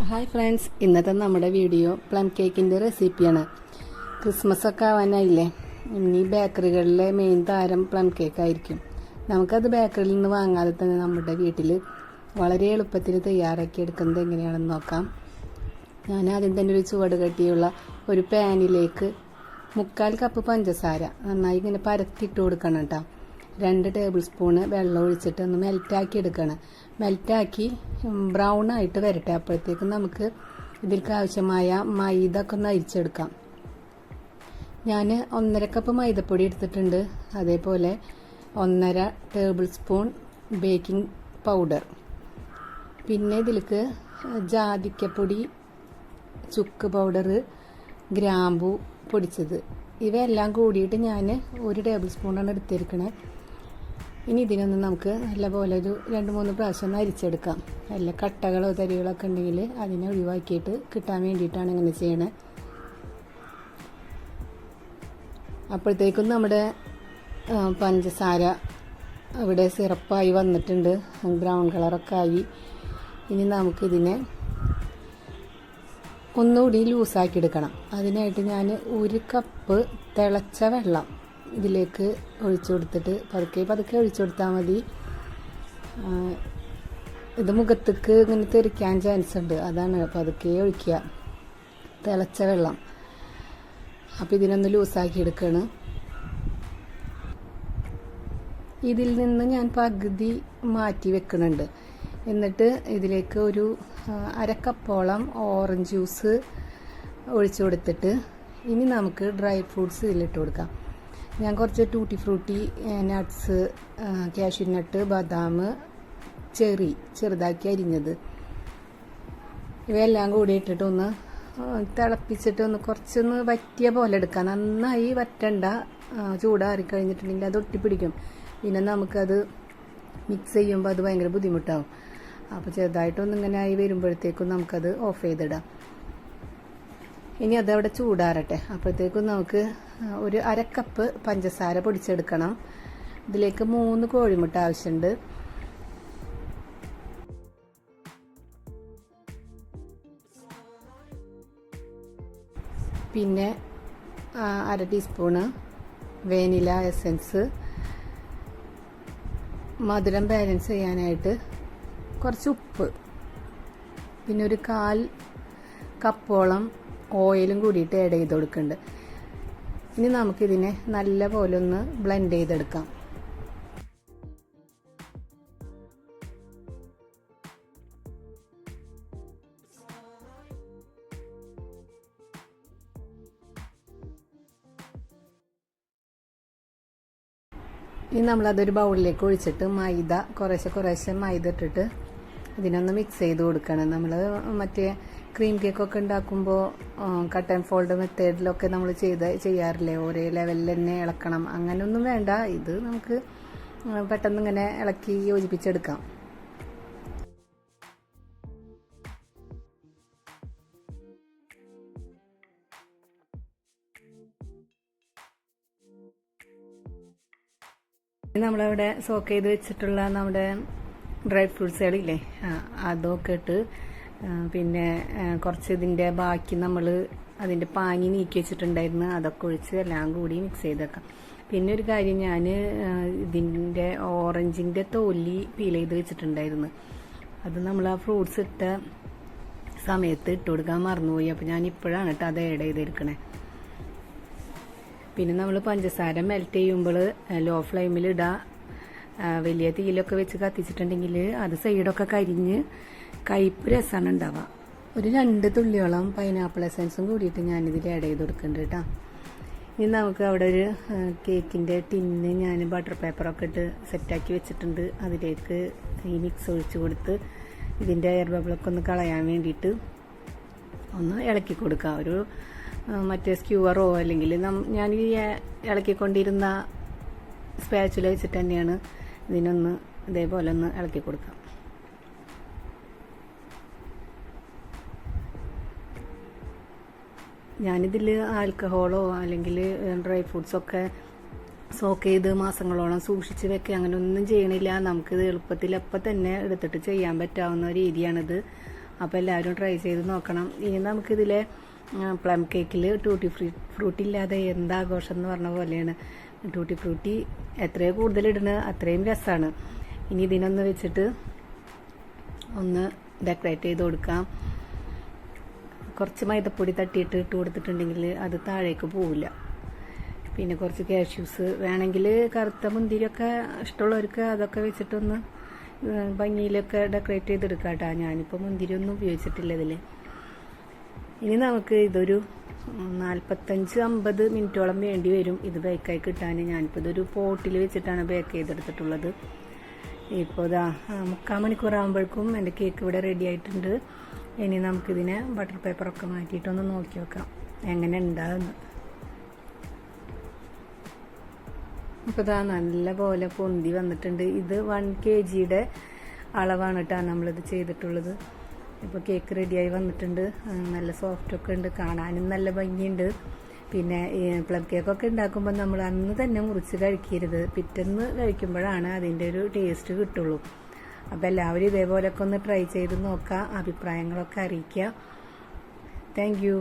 Hi friends, ഇന്നത്തെ നമ്മുടെ video plum കേക്കിൻ്റെ റെസിപ്പിയാണ്. ക്രിസ്മസ് ഒക്കെ ആവാനായില്ലേ. ഇനി ബേക്കറികളിലെ മെയിൻ താരം പ്ലം കേക്ക് ആയിരിക്കും. നമുക്കത് ബേക്കറിയിൽ നിന്ന് വാങ്ങാതെ തന്നെ നമ്മുടെ വീട്ടിൽ വളരെ എളുപ്പത്തിൽ തയ്യാറാക്കി എടുക്കുന്നത് എങ്ങനെയാണെന്ന് നോക്കാം. ഞാൻ ആദ്യം തന്നെ ഒരു ചുവട് കട്ടിയുള്ള ഒരു പാനിലേക്ക് 3/4 കപ്പ് പഞ്ചസാര നന്നായി ഇങ്ങനെ പരത്തിയിട്ട് കൊടുക്കണം കേട്ടോ. 2 ടേബിൾ സ്പൂണ് വെള്ളം ഒഴിച്ചിട്ട് ഒന്ന് മെൽറ്റാക്കി എടുക്കണം. മെൽറ്റാക്കി ബ്രൗൺ ആയിട്ട് വരട്ടെ. അപ്പോഴത്തേക്കും നമുക്ക് ഇതിലേക്ക് ആവശ്യമായ മൈദ ഒക്കെ ഒന്ന് അരിച്ചെടുക്കാം. ഞാൻ 1.5 കപ്പ് മൈദപ്പൊടി എടുത്തിട്ടുണ്ട്. അതേപോലെ 1.5 ടേബിൾ സ്പൂൺ ബേക്കിംഗ് പൗഡർ, പിന്നെ ഇതിലേക്ക് ജാതിക്കപ്പൊടി, ചുക്ക് പൗഡർ, ഗ്രാമ്പു പൊടിച്ചത്, ഇവയെല്ലാം കൂടിയിട്ട് ഞാൻ 1 ടേബിൾ സ്പൂണാണ് എടുത്തിരിക്കണേ. ഇനി ഇതിനൊന്ന് നമുക്ക് നല്ലപോലെ ഒരു 2-3 പ്രാവശ്യം ഒന്ന് അരിച്ചെടുക്കാം. നല്ല കട്ടകളോ തരികളൊക്കെ ഉണ്ടെങ്കിൽ അതിനെ ഒഴിവാക്കിയിട്ട് കിട്ടാൻ വേണ്ടിയിട്ടാണ് ഇങ്ങനെ ചെയ്യണേ. അപ്പോഴത്തേക്കും നമ്മുടെ പഞ്ചസാര ഇവിടെ സിറപ്പായി വന്നിട്ടുണ്ട്, ബ്രൗൺ കളറൊക്കെ ആയി. ഇനി നമുക്കിതിനെ ഒന്നുകൂടി ലൂസാക്കി എടുക്കണം. അതിനായിട്ട് ഞാൻ 1 കപ്പ് തിളച്ച വെള്ളം ഇതിലേക്ക് ഒഴിച്ചു കൊടുത്തിട്ട് പതുക്കെ ഒഴിച്ചു കൊടുത്താൽ മതി. ഇത് മുഖത്തേക്ക് ഇങ്ങനെ തെറിക്കാൻ ചാൻസ് ഉണ്ട്, അതാണ് പതുക്കെ ഒഴിക്കുക തിളച്ച വെള്ളം. അപ്പോൾ ഇതിനൊന്ന് ലൂസാക്കി എടുക്കണം. ഇതിൽ നിന്ന് ഞാൻ പകുതി മാറ്റി വെക്കുന്നുണ്ട്. എന്നിട്ട് ഇതിലേക്ക് ഒരു 1/2 കപ്പോളം ഓറഞ്ച് ജ്യൂസ് ഒഴിച്ചു കൊടുത്തിട്ട് ഇനി നമുക്ക് ഡ്രൈ ഫ്രൂട്ട്സ് ഇതിലിട്ട് കൊടുക്കാം. ഞാൻ കുറച്ച് tutti Frooti, nuts, cashew nut, ബദാം, ചെറി ചെറുതാക്കി അരിഞ്ഞത്, ഇവയെല്ലാം കൂടി ഇട്ടിട്ട് ഒന്ന് തിളപ്പിച്ചിട്ട് ഒന്ന് കുറച്ചൊന്ന് വറ്റിയ പോലെ എടുക്കാം. നന്നായി വറ്റണ്ട, ചൂടാറി കഴിഞ്ഞിട്ടുണ്ടെങ്കിൽ അത് ഒട്ടിപ്പിടിക്കും. പിന്നെ നമുക്കത് മിക്സ് ചെയ്യുമ്പോൾ അത് ഭയങ്കര ബുദ്ധിമുട്ടാവും. അപ്പോൾ ചെറുതായിട്ടൊന്നും ഇങ്ങനെ ആയി വരുമ്പോഴത്തേക്കും നമുക്കത് ഓഫ് ചെയ്തിടാം. ഇനി അതവിടെ ചൂടാറട്ടെ. അപ്പോഴത്തേക്കും നമുക്ക് ഒരു 1/2 കപ്പ് പഞ്ചസാര പൊടിച്ചെടുക്കണം. ഇതിലേക്ക് 3 കോഴിമുട്ട ആവശ്യമുണ്ട്. പിന്നെ 1/2 ടീസ്പൂണ് വാനില എസൻസ്, മധുരം ബാലൻസ് ചെയ്യാനായിട്ട് കുറച്ച് ഉപ്പ്, പിന്നെ ഒരു 1/4 കപ്പോളം ഓയിലും കൂടിയിട്ട് ആഡ് ചെയ്ത് കൊടുക്കുന്നുണ്ട്. ഇനി നമുക്കിതിനെ നല്ല പോലെ ഒന്ന് ബ്ലെൻഡ് ചെയ്തെടുക്കാം. ഇനി നമ്മളതൊരു ബൗളിലേക്ക് ഒഴിച്ചിട്ട് മൈദ കുറേശ്ശെ മൈദ ഇട്ടിട്ട് ഇതിനൊന്ന് മിക്സ് ചെയ്ത് കൊടുക്കണം. നമ്മൾ മറ്റേ ക്രീം കേക്കൊക്കെ ഉണ്ടാക്കുമ്പോൾ കട്ട് ആൻഡ് ഫോൾഡ് മെത്തേഡിലൊക്കെ നമ്മൾ ചെയ്യാറില്ലേ, ഒരേ ലെവലിൽ തന്നെ ഇളക്കണം, അങ്ങനെയൊന്നും വേണ്ട. ഇത് നമുക്ക് പെട്ടെന്ന് ഇങ്ങനെ ഇളക്കി യോജിപ്പിച്ചെടുക്കാം. നമ്മളവിടെ സോക്ക് ചെയ്ത് വെച്ചിട്ടുള്ള നമ്മുടെ ഡ്രൈ ഫ്രൂട്ട്സുകളില്ലേ, അതൊക്കെ ഇട്ട് പിന്നെ കുറച്ച് ഇതിൻ്റെ ബാക്കി നമ്മൾ അതിൻ്റെ പാനി നീക്കി വെച്ചിട്ടുണ്ടായിരുന്നു, അതൊക്കെ ഒഴിച്ച് എല്ലാം കൂടി മിക്സ് ചെയ്തേക്കാം. പിന്നെ ഒരു കാര്യം, ഞാൻ ഇതിൻ്റെ ഓറഞ്ചിൻ്റെ തൊലി പീൽ ചെയ്ത് വെച്ചിട്ടുണ്ടായിരുന്നു. അത് നമ്മൾ ആ ഫ്രൂട്ട്സ് ഇട്ട സമയത്ത് ഇട്ട് കൊടുക്കാൻ മറന്നുപോയി. അപ്പോൾ ഞാൻ ഇപ്പോഴാണ് കേട്ടോ അത് ആഡ് ചെയ്തിരിക്കണേ. പിന്നെ നമ്മൾ പഞ്ചസാര മെൽറ്റ് ചെയ്യുമ്പോൾ ലോ ഫ്ലെയിമിൽ ഇടുക. വലിയ തീയിലൊക്കെ വെച്ച് കത്തിച്ചിട്ടുണ്ടെങ്കിൽ അത് സൈഡൊക്കെ കരിഞ്ഞ് കയ്പ്പ് രസമാണ് ഉണ്ടാവുക. ഒരു 2 തുള്ളിയോളം പൈനാപ്പിൾ എസൻസും കൂടിയിട്ട് ഞാനിതിൽ ആഡ് ചെയ്ത് കൊടുക്കുന്നുണ്ട് കേട്ടോ. ഇനി നമുക്ക് അവിടെ ഒരു കേക്കിൻ്റെ ടിന്ന് ഞാൻ ബട്ടർ പേപ്പറൊക്കെ ഇട്ട് സെറ്റാക്കി വെച്ചിട്ടുണ്ട്. അതിലേക്ക് ഈ മിക്സ് ഒഴിച്ച് കൊടുത്ത് ഇതിൻ്റെ എയർ ബബിളൊക്കെ ഒന്ന് കളയാൻ വേണ്ടിയിട്ട് ഒന്ന് ഇളക്കി കൊടുക്കുക. ഒരു മറ്റേ സ്ക്യൂവറോ അല്ലെങ്കിൽ ഞാൻ ഈ ഇളക്കിക്കൊണ്ടിരുന്ന സ്പാച്ചുല വെച്ചിട്ട് തന്നെയാണ് ഇതിനൊന്ന് ഇതേപോലെ ഒന്ന് ഇളക്കി കൊടുക്കാം. ഞാനിതിൽ ആൽക്കഹോളോ അല്ലെങ്കിൽ ഡ്രൈ ഫ്രൂട്ട്സൊക്കെ സോക്ക് ചെയ്ത് മാസങ്ങളോളം സൂക്ഷിച്ച് വെക്കുക അങ്ങനെ ഒന്നും ചെയ്യണില്ല. നമുക്കിത് എളുപ്പത്തിൽ അപ്പം തന്നെ എടുത്തിട്ട് ചെയ്യാൻ പറ്റാവുന്ന രീതിയാണിത്. അപ്പോൾ എല്ലാവരും ട്രൈ ചെയ്ത് നോക്കണം. ഇനി നമുക്കിതിലെ പ്ലം കേക്കിൽ ടൂട്ടി ഫ്രൂട്ടി ഇല്ലാതെ എന്താഘോഷം എന്ന് പറഞ്ഞ പോലെയാണ്. ടൂട്ടി ഫ്രൂട്ടി എത്രയോ കൂടുതൽ ഇടുന്നത് അത്രയും രസമാണ്. ഇനി ഇതിനൊന്ന് വെച്ചിട്ട് ഒന്ന് ഡെക്കറേറ്റ് ചെയ്ത് കൊടുക്കാം. കുറച്ച് മൈദപ്പൊടി തട്ടിയിട്ട് ഇട്ട് കൊടുത്തിട്ടുണ്ടെങ്കിൽ അത് താഴേക്ക് പോവില്ല. പിന്നെ കുറച്ച് കാഷ്യൂസ് വേണമെങ്കിൽ കറുത്ത മുന്തിരിയൊക്കെ ഇഷ്ടമുള്ളവർക്ക് അതൊക്കെ വെച്ചിട്ടൊന്ന് ഭംഗിയിലൊക്കെ ഡെക്കറേറ്റ് ചെയ്തെടുക്കാം കേട്ടോ. ഞാനിപ്പോൾ മുന്തിരി ഒന്നും ഉപയോഗിച്ചിട്ടില്ല ഇതിൽ. ഇനി നമുക്ക് ഇതൊരു 45-50 മിനിറ്റോളം വേണ്ടി വരും ഇത് ബേക്കായി കിട്ടാൻ. ഞാനിപ്പോൾ ഇതൊരു പോട്ടിൽ വെച്ചിട്ടാണ് ബേക്ക് ചെയ്തെടുത്തിട്ടുള്ളത്. ഇപ്പോൾ ഇതാ 3/4 മണിക്കൂറാകുമ്പോഴേക്കും എൻ്റെ കേക്ക് ഇവിടെ റെഡി ആയിട്ടുണ്ട്. ഇനി നമുക്കിതിനെ ബട്ടർ പേപ്പറൊക്കെ മാറ്റിയിട്ടൊന്ന് നോക്കി നോക്കാം എങ്ങനെ ഉണ്ടാകുന്നു. ഇപ്പോൾ ഇതാ നല്ല പോലെ പൊന്തി വന്നിട്ടുണ്ട്. ഇത് 1 kg അളവാണ് കേട്ടോ നമ്മളിത് ചെയ്തിട്ടുള്ളത്. ഇപ്പോൾ കേക്ക് റെഡിയായി വന്നിട്ടുണ്ട്. നല്ല സോഫ്റ്റൊക്കെ ഉണ്ട്, കാണാനും നല്ല ഭംഗിയുണ്ട്. പിന്നെ പ്ലം കേക്കൊക്കെ ഉണ്ടാക്കുമ്പോൾ നമ്മൾ അന്ന് തന്നെ മുറിച്ച് കഴിക്കരുത്, പിറ്റേന്ന് കഴിക്കുമ്പോഴാണ് അതിൻ്റെ ഒരു ടേസ്റ്റ് കിട്ടുള്ളൂ. അപ്പോൾ എല്ലാവരും ഇതേപോലെയൊക്കെ ഒന്ന് ട്രൈ ചെയ്ത് നോക്കുക, അഭിപ്രായങ്ങളൊക്കെ അറിയിക്കുക. Thank you.